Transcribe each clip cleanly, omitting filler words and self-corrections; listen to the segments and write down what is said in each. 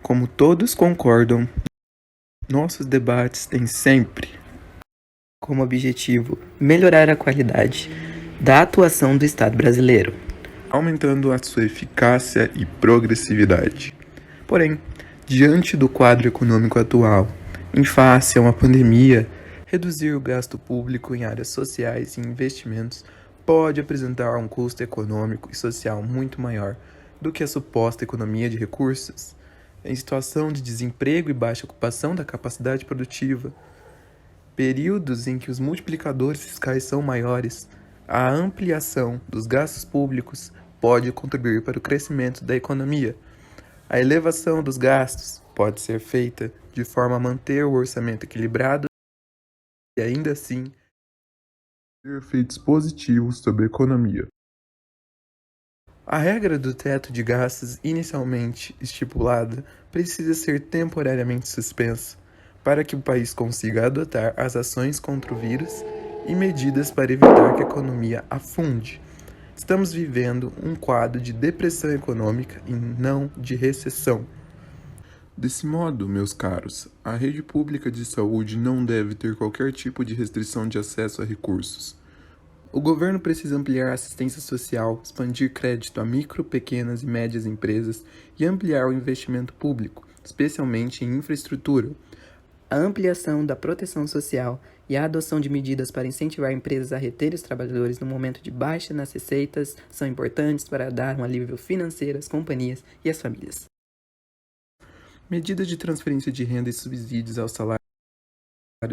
Como todos concordam, nossos debates têm sempre como objetivo melhorar a qualidade da atuação do Estado brasileiro, aumentando a sua eficácia e progressividade. Porém, diante do quadro econômico atual, em face a uma pandemia, reduzir o gasto público em áreas sociais e investimentos pode apresentar um custo econômico e social muito maior do que a suposta economia de recursos. Em situação de desemprego e baixa ocupação da capacidade produtiva, períodos em que os multiplicadores fiscais são maiores, a ampliação dos gastos públicos pode contribuir para o crescimento da economia. A elevação dos gastos pode ser feita de forma a manter o orçamento equilibrado e ainda assim ter efeitos positivos sobre a economia. A regra do teto de gastos inicialmente estipulada precisa ser temporariamente suspensa para que o país consiga adotar as ações contra o vírus e medidas para evitar que a economia afunde. Estamos vivendo um quadro de depressão econômica e não de recessão. Desse modo, meus caros, a rede pública de saúde não deve ter qualquer tipo de restrição de acesso a recursos. O governo precisa ampliar a assistência social, expandir crédito a micro, pequenas e médias empresas e ampliar o investimento público, especialmente em infraestrutura. A ampliação da proteção social e a adoção de medidas para incentivar empresas a reter os trabalhadores no momento de baixa nas receitas são importantes para dar um alívio financeiro às companhias e às famílias. Medidas de transferência de renda e subsídios ao salário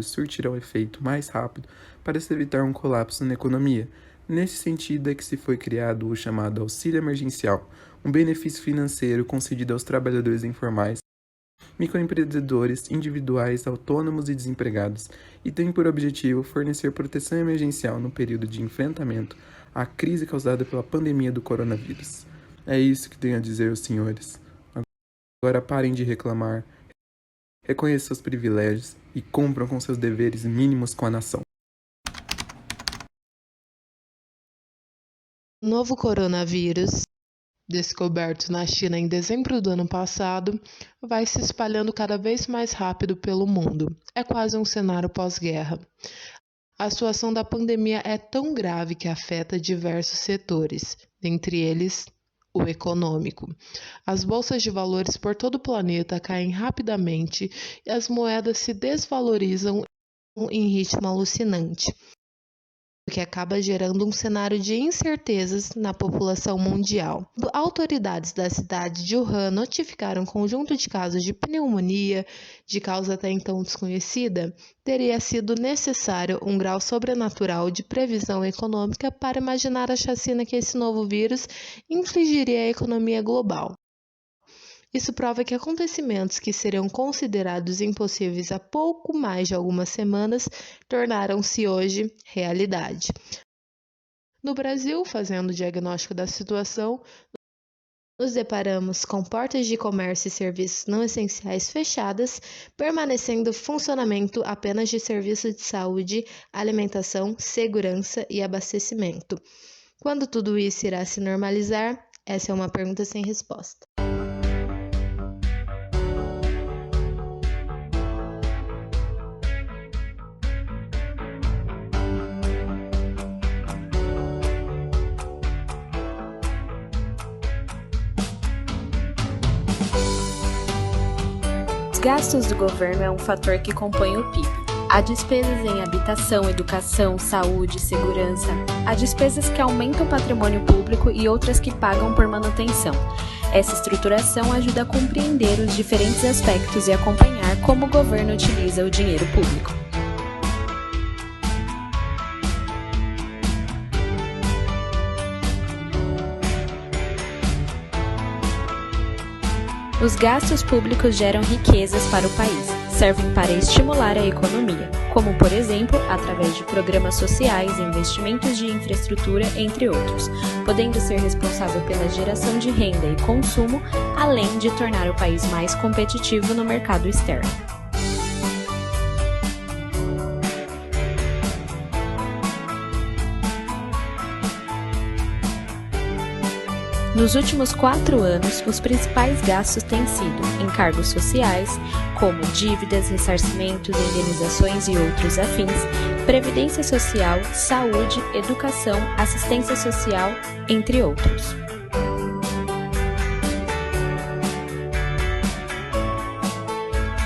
surtirão efeito mais rápido para se evitar um colapso na economia. Nesse sentido é que se foi criado o chamado auxílio emergencial, um benefício financeiro concedido aos trabalhadores informais, microempreendedores, individuais, autônomos e desempregados, e tem por objetivo fornecer proteção emergencial no período de enfrentamento à crise causada pela pandemia do coronavírus. É isso que tenho a dizer aos senhores. Agora parem de reclamar, reconheçam seus privilégios e cumpram com seus deveres mínimos com a nação. O novo coronavírus, descoberto na China em dezembro do ano passado, vai se espalhando cada vez mais rápido pelo mundo. É quase um cenário pós-guerra. A situação da pandemia é tão grave que afeta diversos setores, dentre eles o econômico. As bolsas de valores por todo o planeta caem rapidamente e as moedas se desvalorizam em ritmo alucinante, o que acaba gerando um cenário de incertezas na população mundial. Autoridades da cidade de Wuhan notificaram um conjunto de casos de pneumonia, de causa até então desconhecida. Teria sido necessário um grau sobrenatural de previsão econômica para imaginar a chacina que esse novo vírus infligiria à economia global. Isso prova que acontecimentos que seriam considerados impossíveis há pouco mais de algumas semanas tornaram-se hoje realidade. No Brasil, fazendo o diagnóstico da situação, nos deparamos com portas de comércio e serviços não essenciais fechadas, permanecendo funcionamento apenas de serviços de saúde, alimentação, segurança e abastecimento. Quando tudo isso irá se normalizar? Essa é uma pergunta sem resposta. Os gastos do governo é um fator que compõe o PIB. Há despesas em habitação, educação, saúde, segurança. Há despesas que aumentam o patrimônio público e outras que pagam por manutenção. Essa estruturação ajuda a compreender os diferentes aspectos e acompanhar como o governo utiliza o dinheiro público. Os gastos públicos geram riquezas para o país, servem para estimular a economia, como, por exemplo, através de programas sociais, investimentos de infraestrutura, entre outros, podendo ser responsável pela geração de renda e consumo, além de tornar o país mais competitivo no mercado externo. Nos últimos 4 anos, os principais gastos têm sido em cargos sociais, como dívidas, ressarcimentos, indenizações e outros afins, previdência social, saúde, educação, assistência social, entre outros.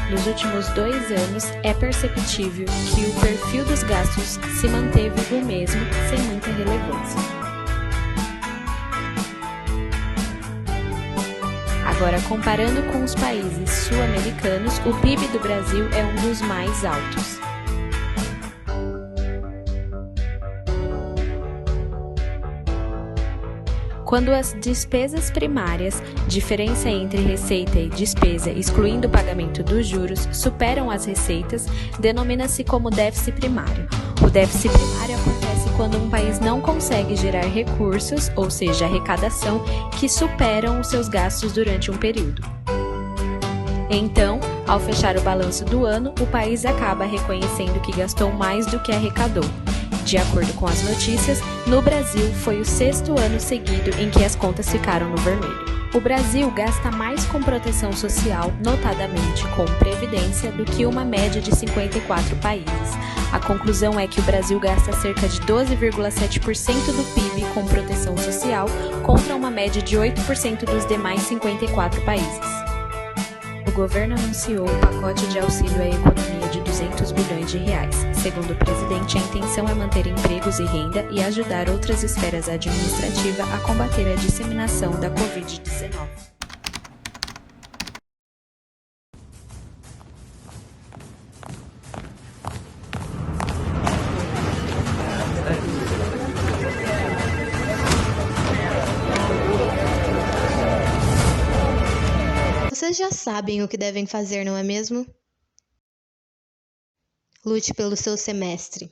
Nos últimos 2 anos, é perceptível que o perfil dos gastos se manteve o mesmo, sem muita relevância. Agora, comparando com os países sul-americanos, o PIB do Brasil é um dos mais altos. Quando as despesas primárias, diferença entre receita e despesa, excluindo o pagamento dos juros, superam as receitas, denomina-se como déficit primário. O déficit primário acontece quando um país não consegue gerar recursos, ou seja, arrecadação, que superam os seus gastos durante um período. Então, ao fechar o balanço do ano, o país acaba reconhecendo que gastou mais do que arrecadou. De acordo com as notícias, no Brasil foi o 6º ano seguido em que as contas ficaram no vermelho. O Brasil gasta mais com proteção social, notadamente com previdência, do que uma média de 54 países. A conclusão é que o Brasil gasta cerca de 12,7% do PIB com proteção social, contra uma média de 8% dos demais 54 países. O governo anunciou um pacote de auxílio à economia de 200 bilhões de reais. Segundo o presidente, a intenção é manter empregos e renda e ajudar outras esferas administrativas a combater a disseminação da Covid-19. Vocês já sabem o que devem fazer, não é mesmo? Lute pelo seu semestre.